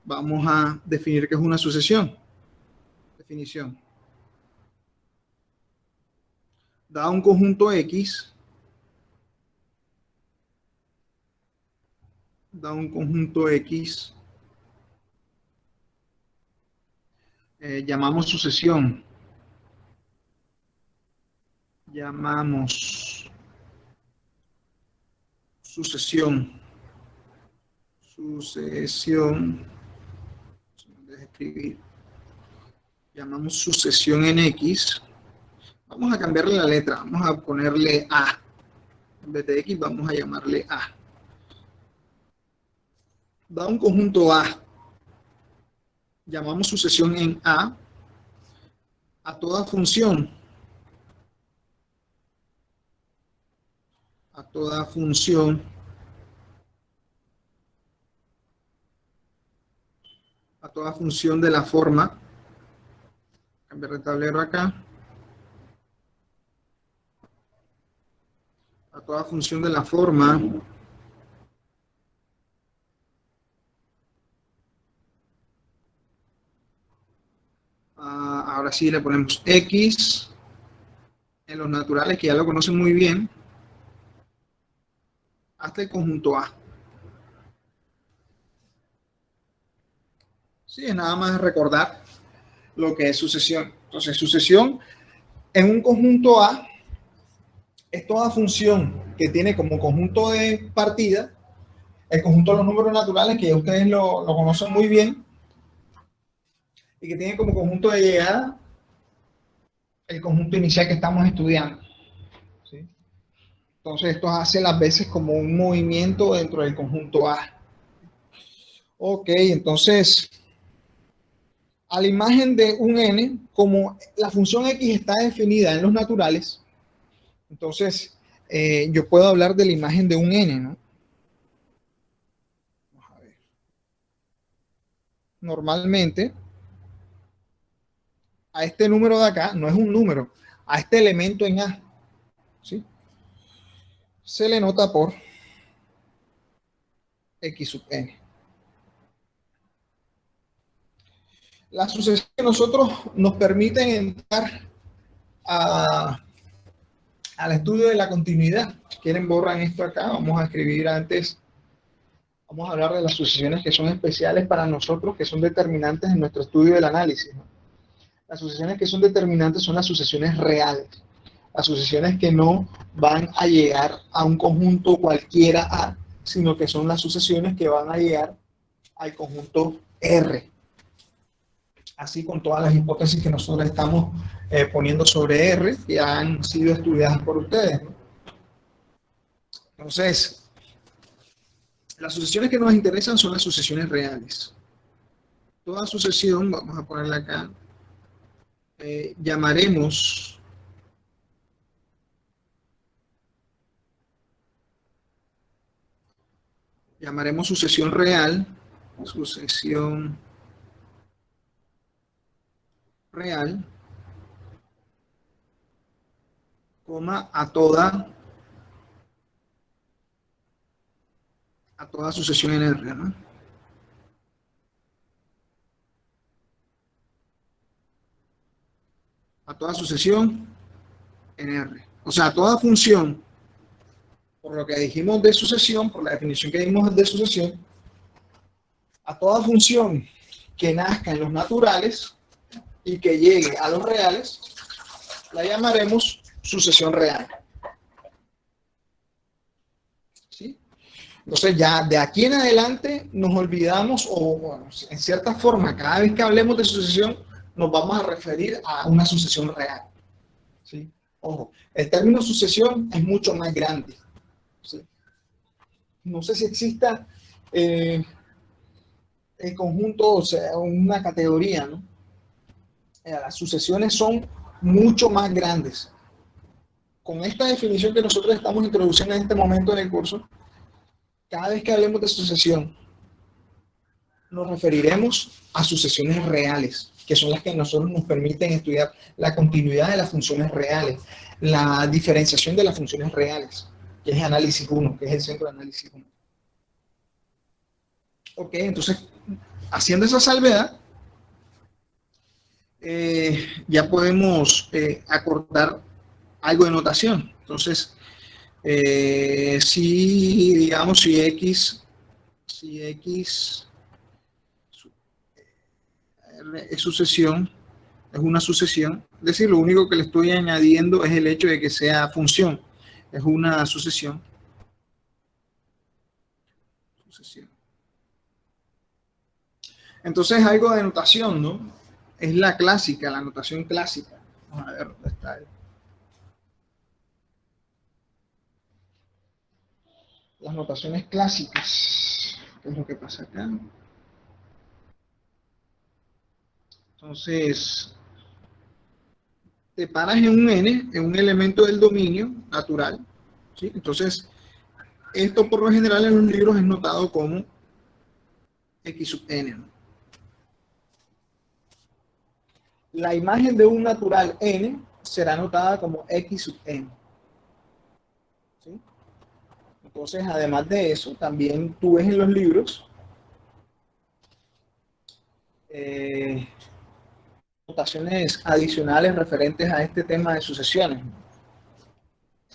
Vamos a definir qué es una sucesión. Definición. Dado un conjunto X, llamamos sucesión. Llamamos sucesión en X. Vamos a cambiarle la letra, vamos a ponerle A. En vez de X vamos a llamarle A. Da un conjunto A. Llamamos sucesión en A toda función. A toda función de la forma. Cambiar el tablero acá. A toda función de la forma. Ahora sí le ponemos X en los naturales, que ya lo conocen muy bien, hasta el conjunto A. Sí, es nada más recordar lo que es sucesión. Entonces, sucesión en un conjunto A es toda función que tiene como conjunto de partida el conjunto de los números naturales, que ustedes lo conocen muy bien, y que tiene como conjunto de llegada el conjunto inicial que estamos estudiando. ¿Sí? Entonces, esto hace las veces como un movimiento dentro del conjunto A. Ok, entonces, a la imagen de un n, como la función x está definida en los naturales, entonces yo puedo hablar de la imagen de un n, ¿no? Vamos a ver. Normalmente, a este número de acá, no es un número, a este elemento en A, ¿sí?, se le nota por x sub n. Las sucesiones que nosotros nos permiten entrar al estudio de la continuidad. Si quieren, borran esto acá. Vamos a escribir antes. Vamos a hablar de las sucesiones que son especiales para nosotros, que son determinantes en nuestro estudio del análisis, ¿no? Las sucesiones que son determinantes son las sucesiones reales. Las sucesiones que no van a llegar a un conjunto cualquiera A, sino que son las sucesiones que van a llegar al conjunto R. Así con todas las hipótesis que nosotros estamos poniendo sobre R, que han sido estudiadas por ustedes, ¿no? Entonces, las sucesiones que nos interesan son las sucesiones reales. Toda sucesión, vamos a ponerla acá, llamaremos sucesión real, coma, a toda sucesión en R, ¿no? A toda sucesión en R. O sea, a toda función, por lo que dijimos de sucesión, por la definición que dimos de sucesión, a toda función que nazca en los naturales y que llegue a los reales, la llamaremos sucesión real. ¿Sí? Entonces ya de aquí en adelante nos olvidamos, o bueno, en cierta forma, cada vez que hablemos de sucesión, nos vamos a referir a una sucesión real. ¿Sí? Ojo, el término sucesión es mucho más grande. ¿Sí? No sé si exista el conjunto, o sea, una categoría, ¿no? Las sucesiones son mucho más grandes. Con esta definición que nosotros estamos introduciendo en este momento en el curso, cada vez que hablemos de sucesión, nos referiremos a sucesiones reales, que son las que a nosotros nos permiten estudiar la continuidad de las funciones reales, la diferenciación de las funciones reales, que es análisis 1, que es el centro de análisis 1. Ok, entonces, haciendo esa salvedad, ya podemos acordar algo de notación. Entonces, si digamos, si X es sucesión, es una sucesión, es decir, lo único que le estoy añadiendo es el hecho de que sea función, es una sucesión. Entonces, algo de notación, ¿no? Es la clásica, la notación clásica. Vamos a ver dónde está. Las notaciones clásicas. ¿Qué es lo que pasa acá? Entonces, te paras en un n, en un elemento del dominio natural, ¿sí? Entonces, esto por lo general en los libros es notado como x sub n, ¿no? La imagen de un natural n será notada como x sub n, ¿sí? Entonces, además de eso, también tú ves en los libros notaciones adicionales referentes a este tema de sucesiones.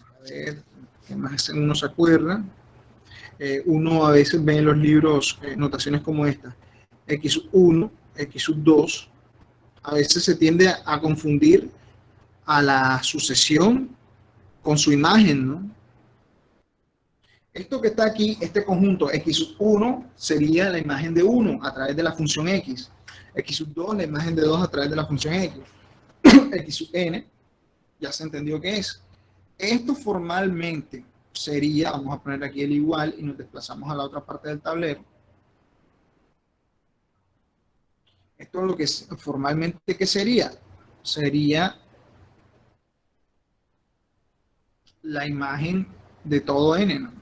A ver, ¿qué más uno se acuerda? Uno a veces ve en los libros notaciones como esta, x1, x2, a veces se tiende a confundir a la sucesión con su imagen, ¿no? Esto que está aquí, este conjunto x1 sería la imagen de 1 a través de la función x, x2 la imagen de 2 a través de la función x, xn ya se entendió qué es. Esto formalmente sería, vamos a poner aquí el igual y nos desplazamos a la otra parte del tablero. Esto es lo que formalmente, ¿qué sería? Sería la imagen de todo n, ¿no?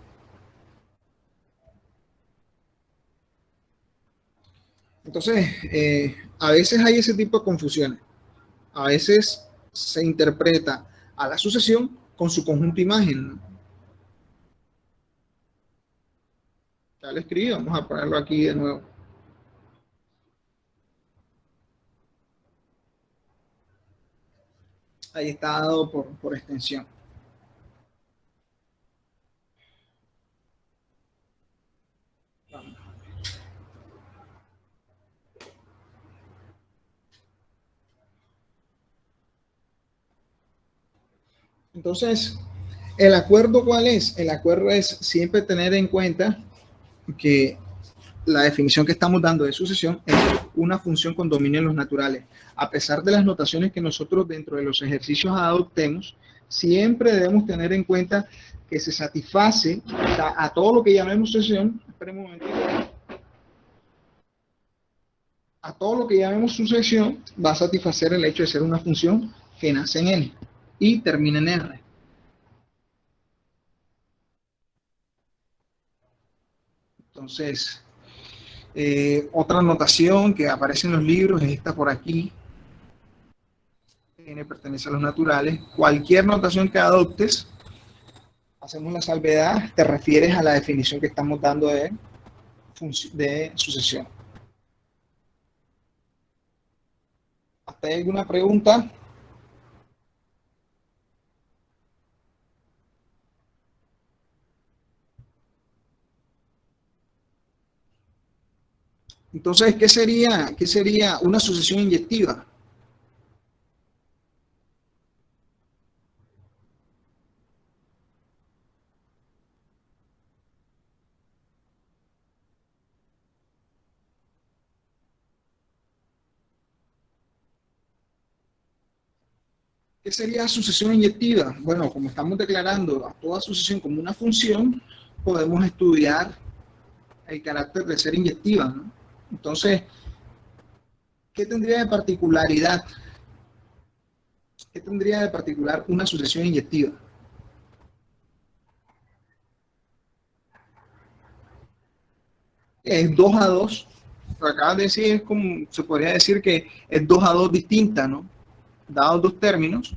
Entonces, a veces hay ese tipo de confusiones. A veces se interpreta a la sucesión con su conjunto imagen, ¿no? Ya lo escribí, vamos a ponerlo aquí de nuevo. Ahí está dado por extensión. Vamos. Entonces, ¿el acuerdo cuál es? El acuerdo es siempre tener en cuenta que la definición que estamos dando de sucesión es una función con dominio en los naturales. A pesar de las notaciones que nosotros dentro de los ejercicios adoptemos, siempre debemos tener en cuenta que se satisface a todo lo que llamemos sucesión. Esperen un momentito. A todo lo que llamemos sucesión va a satisfacer el hecho de ser una función que nace en n y termina en r. Entonces, otra notación que aparece en los libros es esta por aquí. N pertenece a los naturales. Cualquier notación que adoptes, hacemos la salvedad, te refieres a la definición que estamos dando de sucesión. ¿Hasta ahí alguna pregunta? Entonces, ¿qué sería una sucesión inyectiva? ¿Qué sería sucesión inyectiva? Bueno, como estamos declarando a toda sucesión como una función, podemos estudiar el carácter de ser inyectiva, ¿no? Entonces, ¿qué tendría de particularidad? ¿Qué tendría de particular una sucesión inyectiva? Es 2 a 2. Lo que acabas de decir es como, se podría decir que es 2 a 2 distinta, ¿no? Dados dos términos,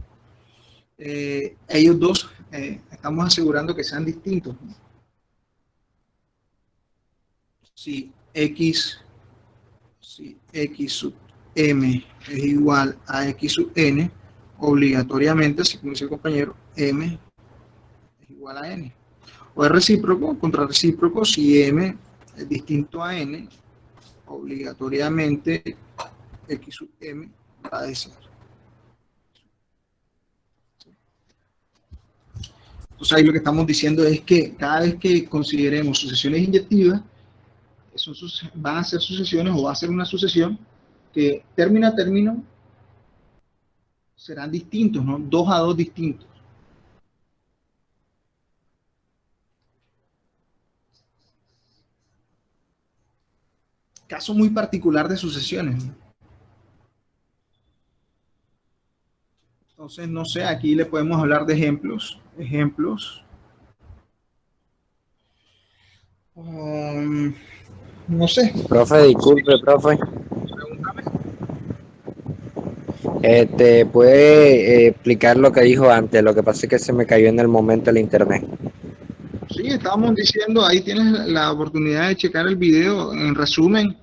ellos dos estamos asegurando que sean distintos, ¿no? Si X Si X sub M es igual a X sub N, obligatoriamente, así como dice el compañero, M es igual a N. O es recíproco, contra recíproco, si M es distinto a N, obligatoriamente X sub M va a decir. Entonces ahí lo que estamos diciendo es que cada vez que consideremos sucesiones inyectivas, van a ser sucesiones o va a ser una sucesión que término a término serán distintos, ¿no? 2 a 2 distintos. Caso muy particular de sucesiones, ¿no? Entonces, no sé, aquí le podemos hablar de ejemplos. No sé. Profe, disculpe, profe. Pregúntame. ¿Puede explicar lo que dijo antes? Lo que pasa es que se me cayó en el momento el internet. Sí, estábamos diciendo, ahí tienes la oportunidad de checar el video. En resumen,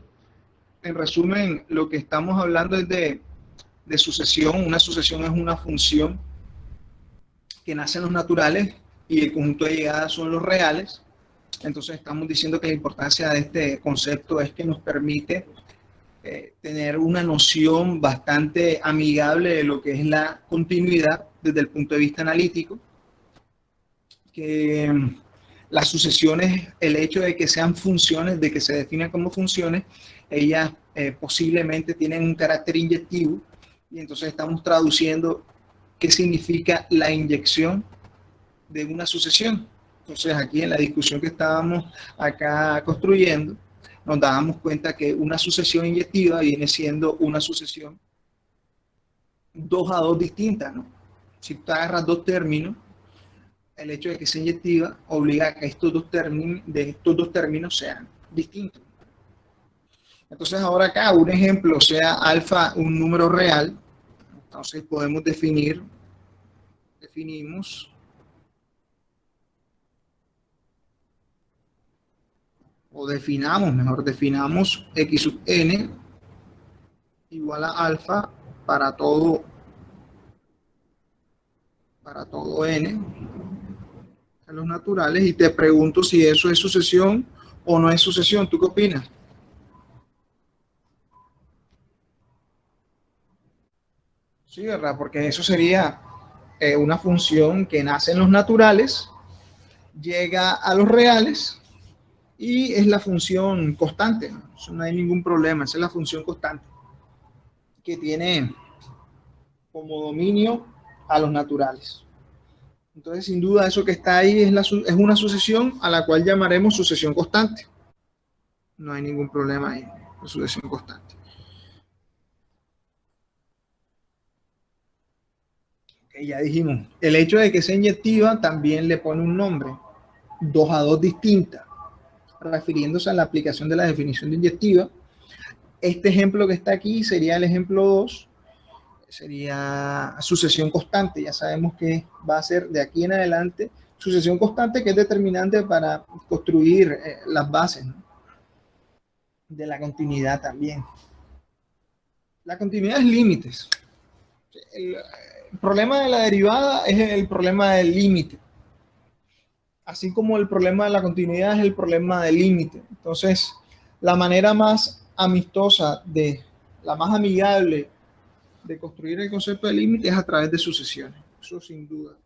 lo que estamos hablando es de sucesión. Una sucesión es una función que nace en los naturales y el conjunto de llegadas son los reales. Entonces estamos diciendo que la importancia de este concepto es que nos permite tener una noción bastante amigable de lo que es la continuidad desde el punto de vista analítico, que las sucesiones, el hecho de que sean funciones, de que se definan como funciones, ellas posiblemente tienen un carácter inyectivo y entonces estamos traduciendo qué significa la inyección de una sucesión. Entonces aquí en la discusión que estábamos acá construyendo, nos dábamos cuenta que una sucesión inyectiva viene siendo una sucesión 2 a 2 distinta, ¿no? Si tú agarras dos términos, el hecho de que sea inyectiva obliga a que estos dos términos sean distintos. Entonces ahora acá un ejemplo sea alfa un número real, entonces podemos definimos o definamos x sub n igual a alfa para todo n en los naturales y te pregunto si eso es sucesión o no es sucesión. ¿Tú qué opinas? Sí, ¿verdad? Porque eso sería una función que nace en los naturales, llega a los reales y es la función constante, ¿no? Eso no hay ningún problema, esa es la función constante que tiene como dominio a los naturales. Entonces, sin duda, eso que está ahí es una sucesión a la cual llamaremos sucesión constante. No hay ningún problema ahí, la sucesión constante. Okay, ya dijimos, el hecho de que sea inyectiva también le pone un nombre, 2 a 2 distinta, refiriéndose a la aplicación de la definición de inyectiva. Este ejemplo que está aquí sería el ejemplo 2, sería sucesión constante. Ya sabemos que va a ser de aquí en adelante sucesión constante, que es determinante para construir las bases, ¿no?, de la continuidad también. La continuidad es límites. El problema de la derivada es el problema del límite, así como el problema de la continuidad es el problema del límite. Entonces, la manera más amistosa, la más amigable de construir el concepto de límite es a través de sucesiones. Eso sin duda.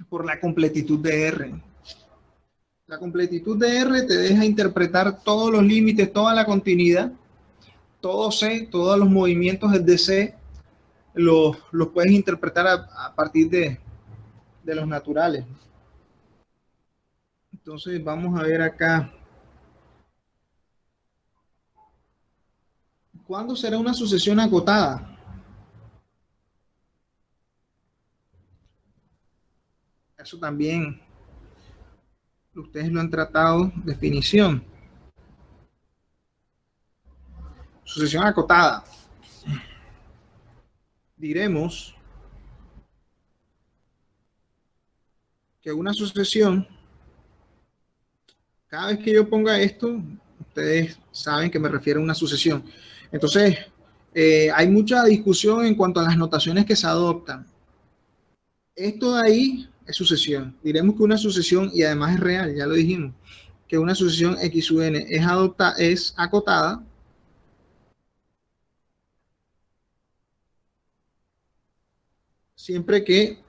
Por la completitud de R. La completitud de R te deja interpretar todos los límites, toda la continuidad, todo C, todos los movimientos de C, los puedes interpretar a partir de los naturales. Entonces vamos a ver acá. ¿Cuándo será una sucesión acotada? Eso también ustedes lo han tratado, definición. Sucesión acotada. Diremos que una sucesión, cada vez que yo ponga esto, ustedes saben que me refiero a una sucesión. Entonces, hay mucha discusión en cuanto a las notaciones que se adoptan. Esto de ahí es sucesión. Diremos que una sucesión, y además es real, ya lo dijimos, que una sucesión X sub n es acotada siempre que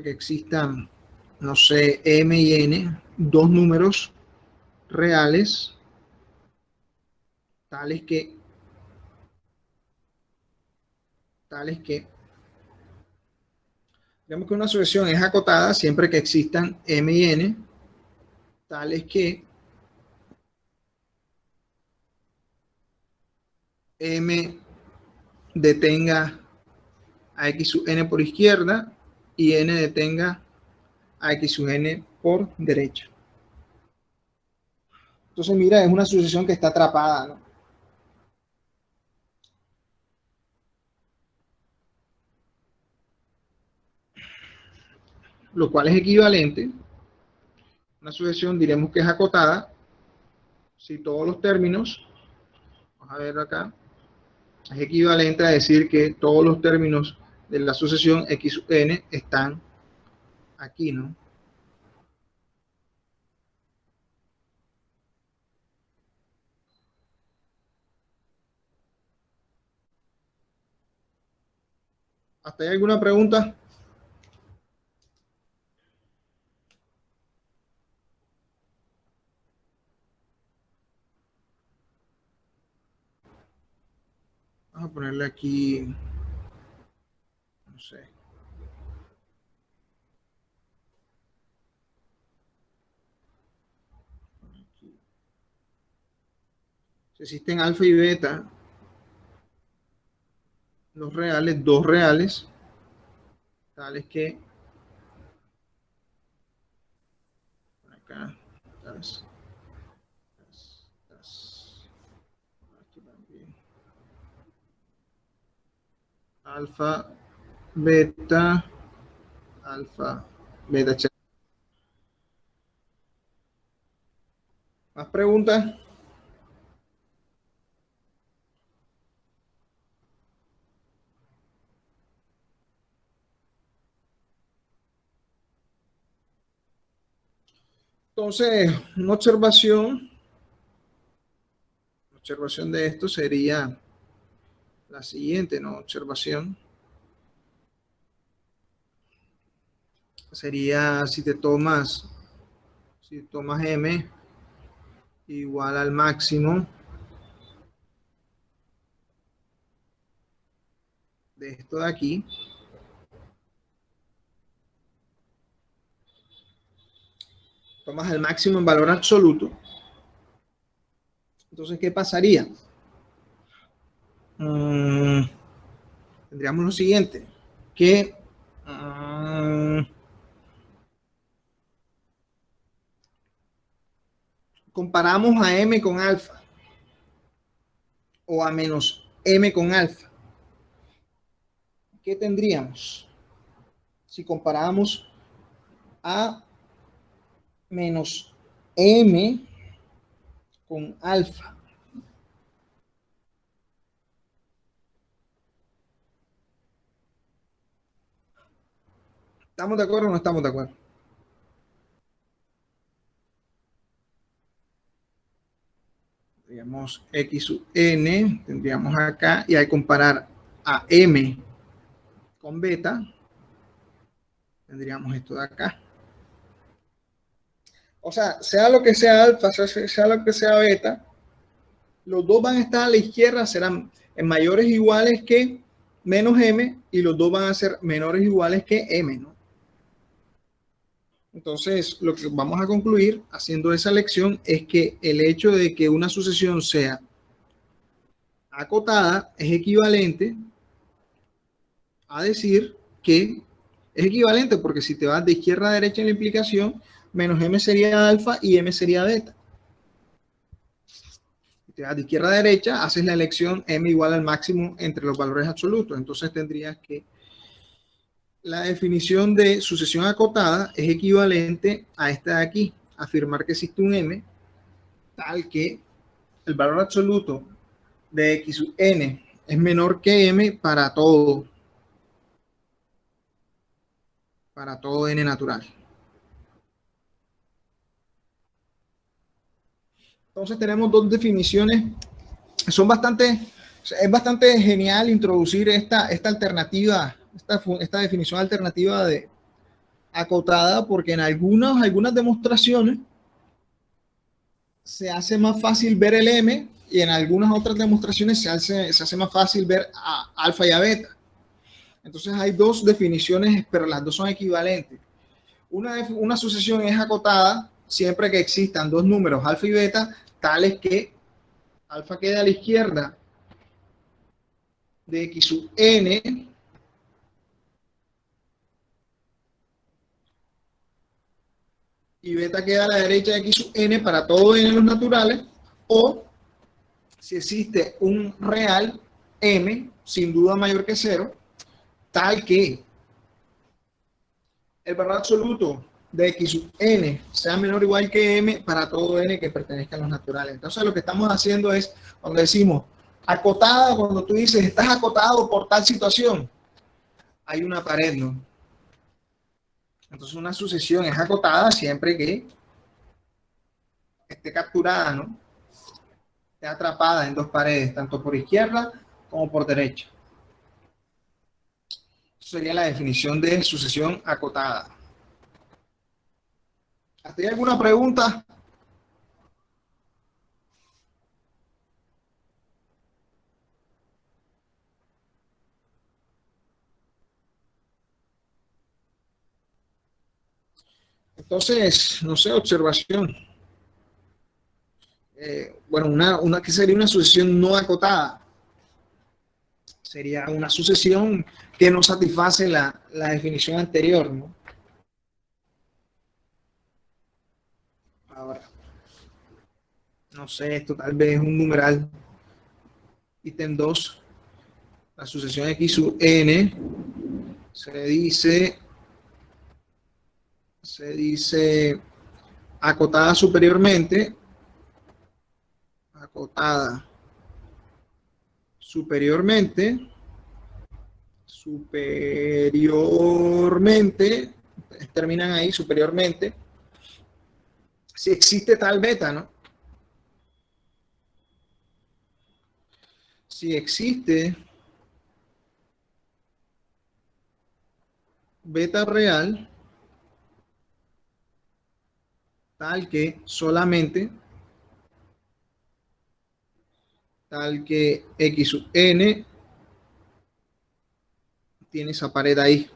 existan no sé, m y n, dos números reales tales que digamos que una sucesión es acotada siempre que existan m y n tales que m detenga a x sub n por izquierda y n detenga a x sub n por derecha. Entonces, mira, es una sucesión que está atrapada, ¿no? Lo cual es equivalente. Una sucesión diremos que es acotada si todos los términos, vamos a ver acá, es equivalente a decir que todos los términos de la sucesión x sub n están aquí, ¿no? ¿Hasta ahí alguna pregunta? Vamos a ponerle aquí, no sé. Si existen alfa y beta, los reales, dos reales, tales que acá, aquí también. Alfa, beta, check. ¿Más preguntas? Entonces, una observación de esto sería la siguiente, ¿no? Observación sería si tomas m igual al máximo de esto de aquí, tomas el máximo en valor absoluto, entonces, ¿qué pasaría? Tendríamos lo siguiente, que comparamos a m con alfa o a menos m con alfa. ¿Qué tendríamos si comparamos a menos m con alfa? ¿Estamos de acuerdo o no estamos de acuerdo? Tendríamos x sub n, tendríamos acá, y al comparar a m con beta, tendríamos esto de acá. O sea lo que sea alfa, sea lo que sea beta, los dos van a estar a la izquierda, serán en mayores iguales que menos m, y los dos van a ser menores iguales que m, ¿no? Entonces, lo que vamos a concluir haciendo esa lección es que el hecho de que una sucesión sea acotada es equivalente a decir que es equivalente, porque si te vas de izquierda a derecha en la implicación, menos m sería alfa y m sería beta. te vas de izquierda a derecha, haces la elección m igual al máximo entre los valores absolutos. Entonces tendrías que la definición de sucesión acotada es equivalente a esta de aquí, afirmar que existe un m tal que el valor absoluto de x sub n es menor que m para todo n natural. Entonces tenemos dos definiciones, son bastante, es bastante genial introducir esta alternativa, esta definición alternativa de acotada, porque en algunas demostraciones se hace más fácil ver el m y en algunas otras demostraciones se hace más fácil ver a alfa y a beta. Entonces hay dos definiciones, pero las dos son equivalentes. Una sucesión es acotada siempre que existan dos números alfa y beta tales que alfa quede a la izquierda de x sub n y beta queda a la derecha de x sub n para todo n los naturales, o si existe un real m sin duda mayor que cero, tal que el valor absoluto de x sub n sea menor o igual que m para todo n que pertenezca a los naturales. Entonces lo que estamos haciendo es, cuando decimos acotada, cuando tú dices estás acotado por tal situación, hay una pared, ¿no? Entonces una sucesión es acotada siempre que esté capturada, ¿no? Esté atrapada en dos paredes, tanto por izquierda como por derecha. Eso sería la definición de sucesión acotada. ¿Hasta ahí alguna pregunta? Entonces, no sé, observación. Bueno, que sería una sucesión no acotada. Sería una sucesión que no satisface la definición anterior, ¿no? Ahora, no sé, esto tal vez es un numeral. Ítem 2, la sucesión x sub n se dice acotada superiormente, acotada superiormente, terminan ahí, superiormente, si existe tal beta, ¿no? Si existe beta real, tal que solamente, tal que x sub n tiene esa pared ahí.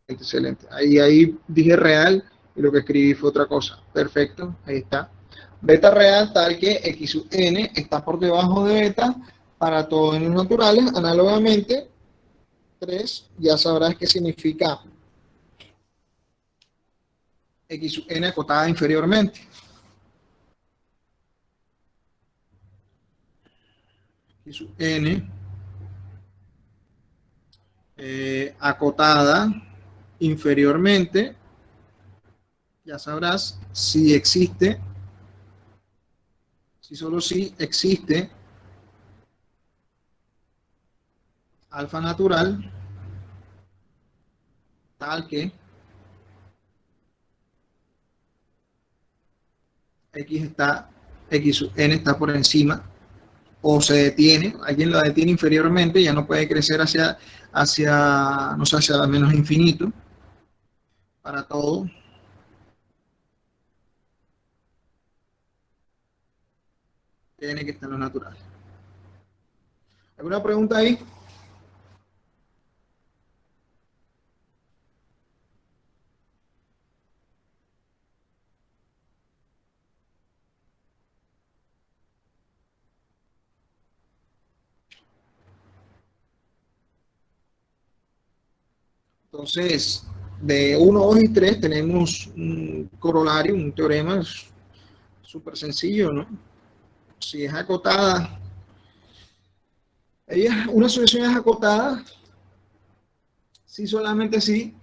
Excelente. Ahí dije real y lo que escribí fue otra cosa. Perfecto, ahí está. Beta real tal que x sub n está por debajo de beta para todos los naturales. Análogamente, 3 ya sabrás qué significa x sub n acotada inferiormente. X sub n acotada inferiormente, ya sabrás si existe, si solo si existe alfa natural tal que x sub n está por encima o se detiene, alguien la detiene inferiormente, ya no puede crecer no sé, hacia menos infinito para todo. Tiene que estar en lo natural. ¿Alguna pregunta ahí? Entonces, de 1, 2 y 3 tenemos un corolario, un teorema súper sencillo, ¿no? Si es acotada, una sucesión es acotada si solamente si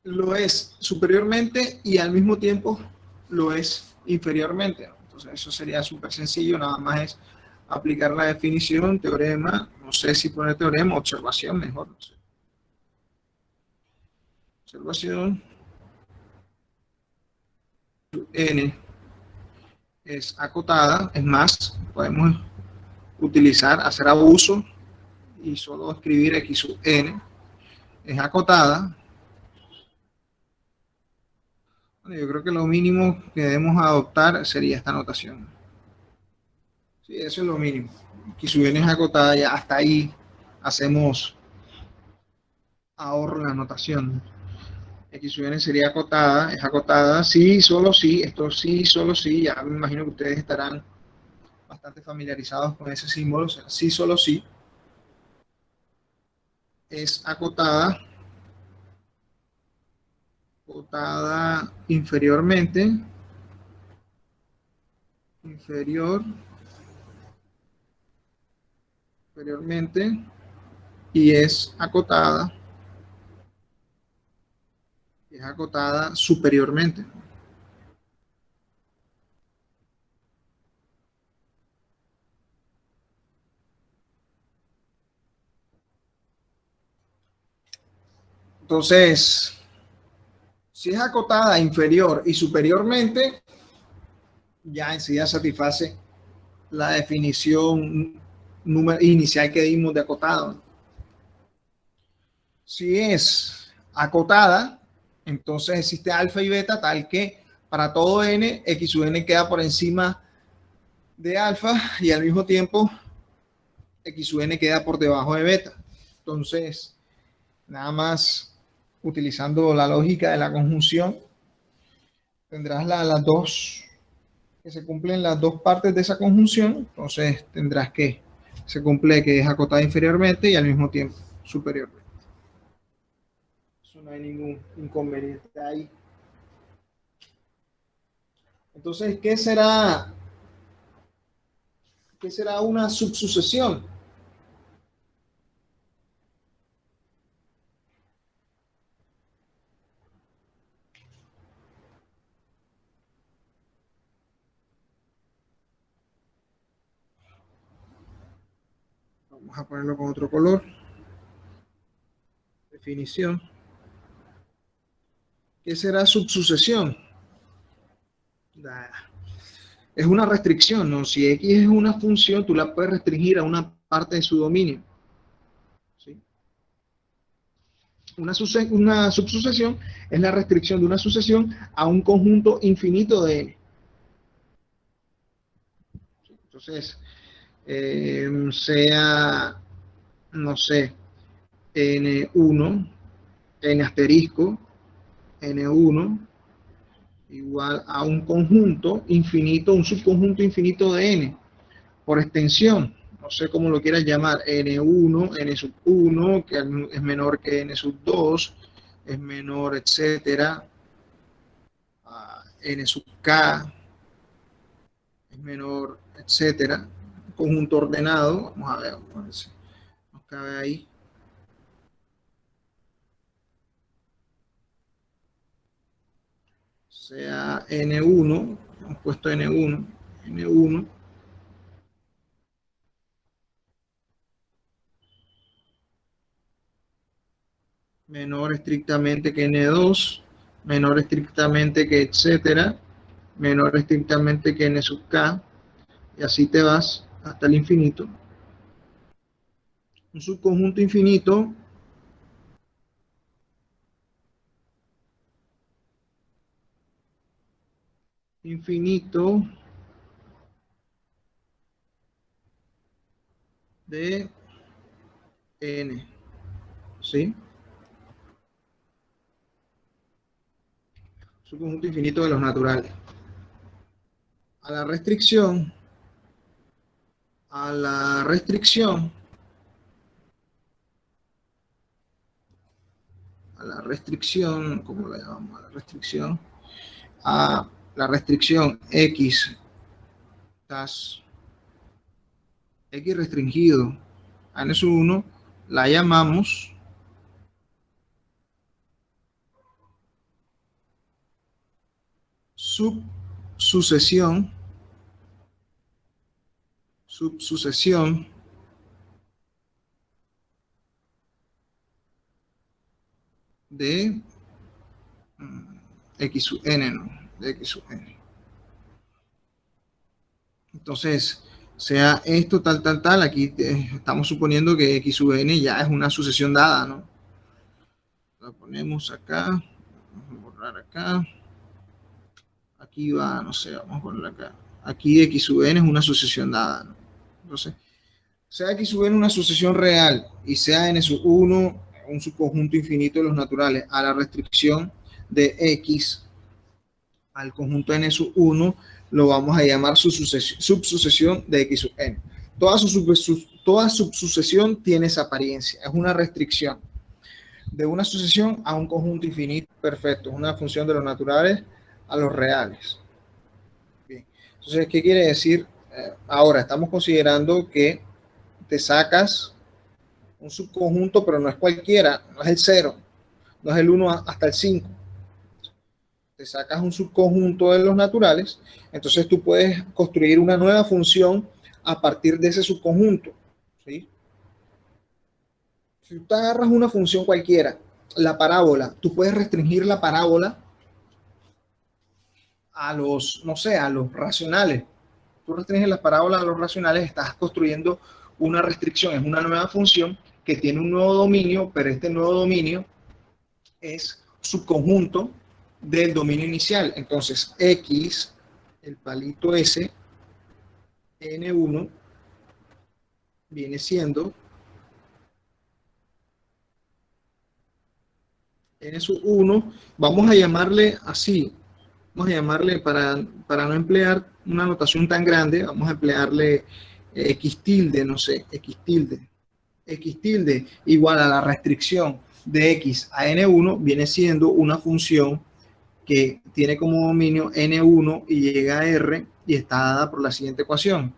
lo es superiormente y al mismo tiempo lo es inferiormente, ¿no? Entonces eso sería súper sencillo, nada más es aplicar la definición, teorema, no sé si poner teorema, observación, mejor, no sé. Observación, n es acotada, es más, podemos utilizar, hacer abuso y solo escribir x sub n, es acotada. Bueno, yo creo que lo mínimo que debemos adoptar sería esta notación. Sí, eso es lo mínimo. X sub n es acotada, ya hasta ahí hacemos ahorro en la notación. X sub n sería acotada, es acotada, sí, solo sí, esto sí, solo sí, ya me imagino que ustedes estarán bastante familiarizados con ese símbolo, o sea, sí, solo sí, es acotada, acotada inferiormente, inferiormente, y es acotada superiormente. Entonces, si es acotada inferior y superiormente, ya enseguida satisface la definición inicial que dimos de acotado. Si es acotada, entonces existe alfa y beta tal que para todo n, x sub n queda por encima de alfa y al mismo tiempo x sub n queda por debajo de beta. Entonces, nada más utilizando la lógica de la conjunción, tendrás las dos, que se cumplen las dos partes de esa conjunción, entonces tendrás que se cumple que es acotada inferiormente y al mismo tiempo superiormente. Eso no hay ningún inconveniente ahí. Entonces, ¿qué será una subsucesión? Vamos a ponerlo con otro color. Definición. ¿Qué será subsucesión? Es una restricción, ¿no? Si X es una función, tú la puedes restringir a una parte de su dominio. ¿Sí? Una subsucesión es la restricción de una sucesión a un conjunto infinito de n. Entonces, sea, no sé, n1, n asterisco, n1, igual a un conjunto infinito, un subconjunto infinito de n, por extensión, no sé cómo lo quieras llamar, n1, n sub 1, que es menor que n sub 2, es menor, etcétera, n sub k, es menor, etcétera, conjunto ordenado, vamos a ver, nos cabe ahí. Sea n1, hemos puesto n1, n1, menor estrictamente que n2, menor estrictamente que etcétera, menor estrictamente que n sub k, y así te vas hasta el infinito. Un subconjunto infinito de n, ¿sí? Subconjunto infinito de los naturales. A la restricción, a a la restricción, ¿cómo la llamamos? A la restricción X, X restringido a N-1, la llamamos subsucesión de X sub n, ¿no? De X sub n. Entonces, sea esto tal, aquí estamos suponiendo que X sub n ya es una sucesión dada, ¿no? La ponemos acá, vamos a borrar acá. Aquí va, no sé, vamos a ponerla acá. Aquí X sub n es una sucesión dada, ¿no? Entonces, sea X sub n una sucesión real y sea N sub 1 un subconjunto infinito de los naturales a la restricción de X al conjunto N sub 1, lo vamos a llamar subsucesión de X sub n. Toda subsucesión tiene esa apariencia, es una restricción de una sucesión a un conjunto infinito. Perfecto, es una función de los naturales a los reales. Bien. Entonces, ¿qué quiere decir? Ahora estamos considerando que te sacas un subconjunto, pero no es cualquiera, no es el 0, no es el 1 hasta el 5. Te sacas un subconjunto de los naturales, entonces tú puedes construir una nueva función a partir de ese subconjunto, ¿sí? Si tú agarras una función cualquiera, la parábola, tú puedes restringir la parábola a los, no sé, a los racionales. Tú restringes las parábolas a los racionales, estás construyendo una restricción, es una nueva función que tiene un nuevo dominio, pero este nuevo dominio es subconjunto del dominio inicial. Entonces, X, el palito S, N1, viene siendo N1, vamos a llamarle así, vamos a llamarle, para no emplear una notación tan grande, vamos a emplearle X tilde, no sé, X tilde igual a la restricción de X a N1, viene siendo una función que tiene como dominio N1 y llega a R y está dada por la siguiente ecuación.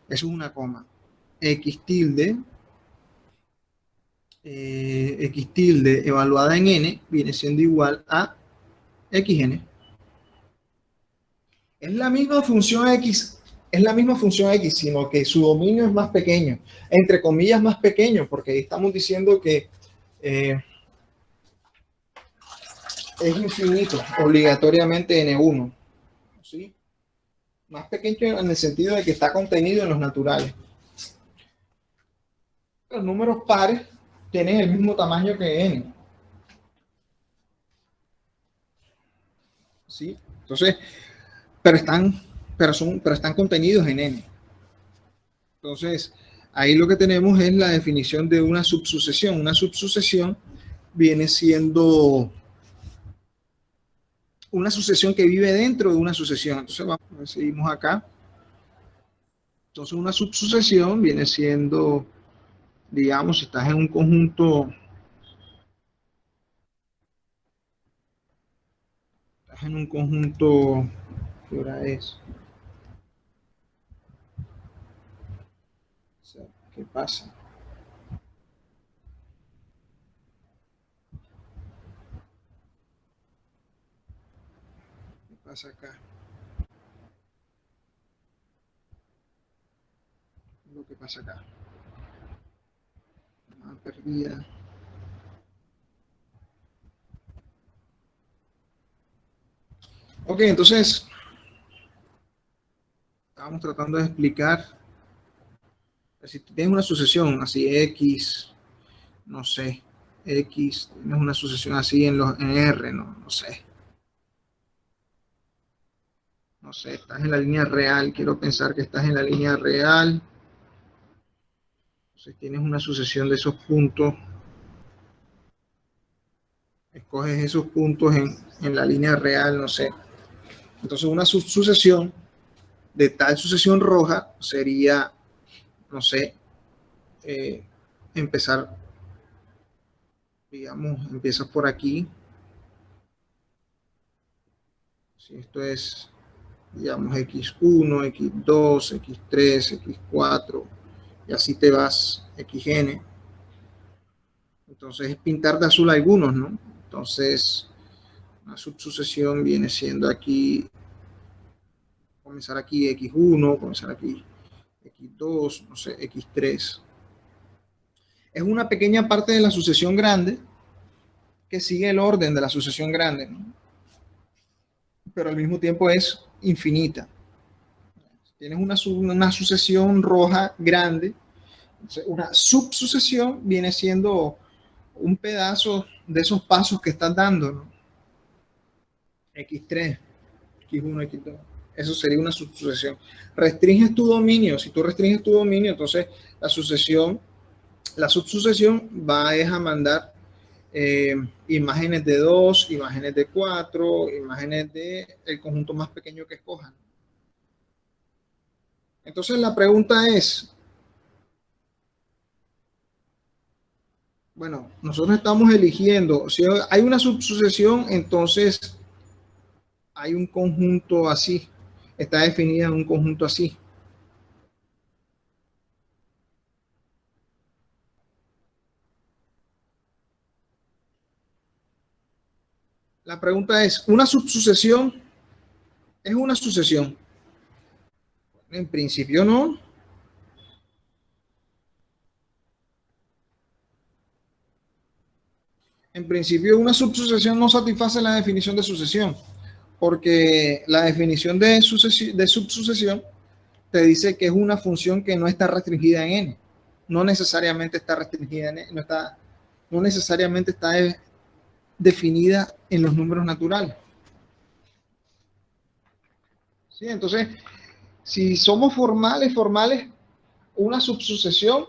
Eso es una coma. X tilde evaluada en N viene siendo igual a XN. Es la misma función X, sino que su dominio es más pequeño, entre comillas más pequeño, porque ahí estamos diciendo que es infinito, obligatoriamente N1, ¿sí? Más pequeño en el sentido de que está contenido en los naturales. Los números pares tienen el mismo tamaño que N, ¿sí? Entonces, pero están contenidos en N. Entonces, ahí lo que tenemos es la definición de una subsucesión. Una subsucesión viene siendo una sucesión que vive dentro de una sucesión. Entonces, vamos, seguimos acá. Entonces, una subsucesión viene siendo, digamos, si estás en un conjunto, ¿qué hora es? O sea, ¿qué pasa? ¿Qué pasa acá? Lo que pasa acá. Una perdida. Ok, entonces estábamos tratando de explicar si tienes una sucesión así X, no sé, X, tienes una sucesión así en R, no sé. No sé, estás en la línea real, quiero pensar que estás en la línea real. Entonces tienes una sucesión de esos puntos. Escoges esos puntos en la línea real, no sé. Entonces una sucesión de tal sucesión roja sería, no sé, empezar digamos, empiezas por aquí. Si esto es, digamos, X1, X2, X3, X4, y así te vas, XN. Entonces es pintar de azul algunos, ¿no? Entonces, una subsucesión viene siendo aquí, comenzar aquí X1, comenzar aquí X2, no sé, X3. Es una pequeña parte de la sucesión grande que sigue el orden de la sucesión grande, ¿no? Pero al mismo tiempo es infinita. Tienes una sucesión roja grande, una subsucesión viene siendo un pedazo de esos pasos que estás dando, ¿no? X3, X1, X2. Eso sería una subsucesión. Restringes tu dominio. Si tú restringes tu dominio, entonces la subsucesión va a mandar imágenes de 2, imágenes de 4, imágenes de el conjunto más pequeño que escojan. Entonces la pregunta es, bueno, nosotros estamos eligiendo, si hay una subsucesión, entonces hay un conjunto así, está definida en un conjunto así. La pregunta es, ¿una subsucesión es una sucesión? En principio no. En principio una subsucesión no satisface la definición de sucesión, porque la definición de subsucesión te dice que es una función que no está restringida en n. No necesariamente está restringida en n, no necesariamente está definida en los números naturales. ¿Sí? Entonces, si somos formales, una subsucesión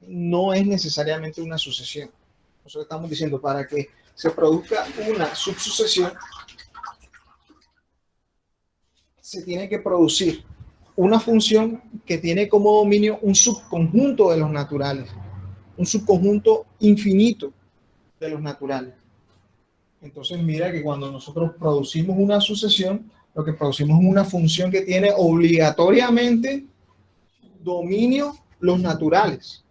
no es necesariamente una sucesión. Nosotros estamos diciendo, para que se produzca una subsucesión, se tiene que producir una función que tiene como dominio un subconjunto de los naturales, un subconjunto infinito de los naturales. Entonces mira que cuando nosotros producimos una sucesión, lo que producimos es una función que tiene obligatoriamente dominio los naturales.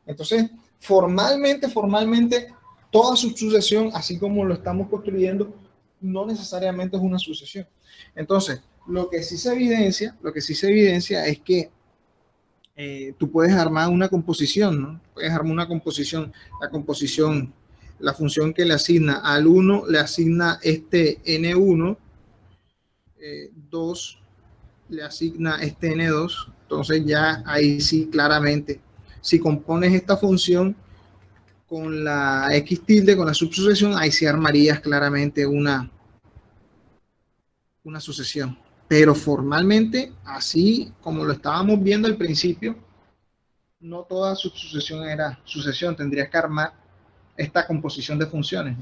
Entonces, formalmente, toda subsucesión, así como lo estamos construyendo, no necesariamente es una sucesión. Entonces, lo que sí se evidencia es que tú puedes armar una composición, ¿no? Puedes armar una composición, la función que le asigna al 1, le asigna este N1, 2, le asigna este N2, entonces ya ahí sí claramente, si compones esta función con la X tilde, con la subsucesión, ahí sí armarías claramente una sucesión. Pero formalmente, así como lo estábamos viendo al principio, no toda subsucesión era sucesión, tendrías que armar esta composición de funciones.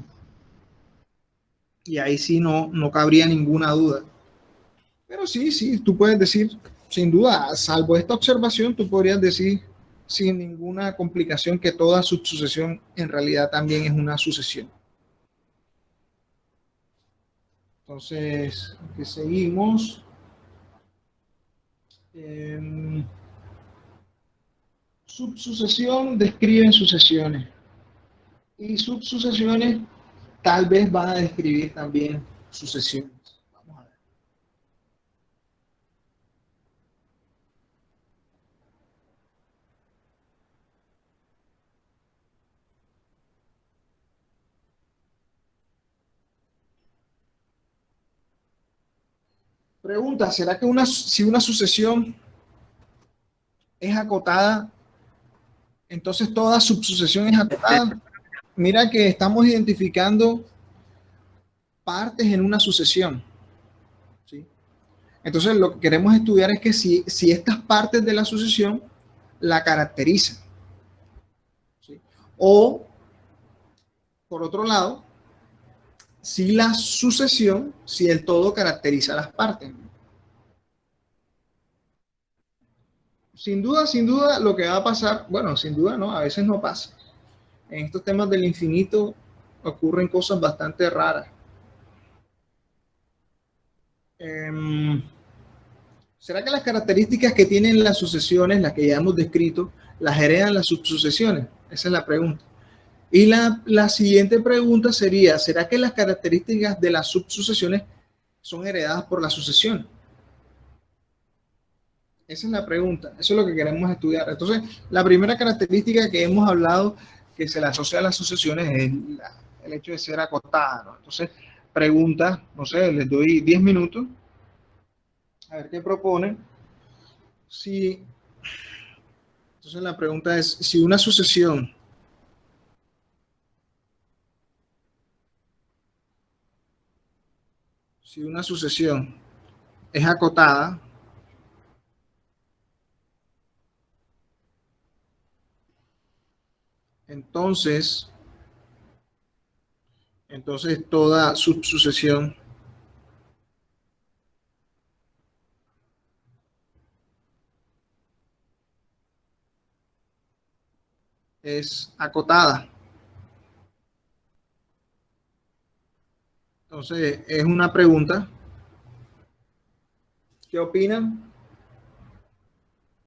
Y ahí sí no cabría ninguna duda. Pero sí, tú puedes decir, sin duda, salvo esta observación, tú podrías decir sin ninguna complicación que toda subsucesión en realidad también es una sucesión. Entonces, que seguimos. Subsucesión describen sucesiones. Y subsucesiones tal vez van a describir también sucesiones. Vamos a ver. Pregunta, ¿será que si una sucesión es acotada, entonces toda subsucesión es acotada? Mira que estamos identificando partes en una sucesión, ¿sí? Entonces lo que queremos estudiar es que si estas partes de la sucesión la caracterizan, ¿sí? O, por otro lado, si la sucesión, si el todo caracteriza las partes. Sin duda, lo que va a pasar, bueno, sin duda no, a veces no pasa. En estos temas del infinito ocurren cosas bastante raras. ¿Será que las características que tienen las sucesiones, las que ya hemos descrito, las heredan las subsucesiones? Esa es la pregunta. Y la siguiente pregunta sería, ¿será que las características de las subsucesiones son heredadas por la sucesión? Esa es la pregunta, eso es lo que queremos estudiar. Entonces, la primera característica que hemos hablado que se le asocia a las sucesiones es el hecho de ser acotada, ¿no? Entonces, pregunta, no sé, les doy 10 minutos, a ver qué proponen. Si, entonces, la pregunta es, si una sucesión es acotada, entonces toda subsucesión es acotada. Entonces, es una pregunta. ¿Qué opinan?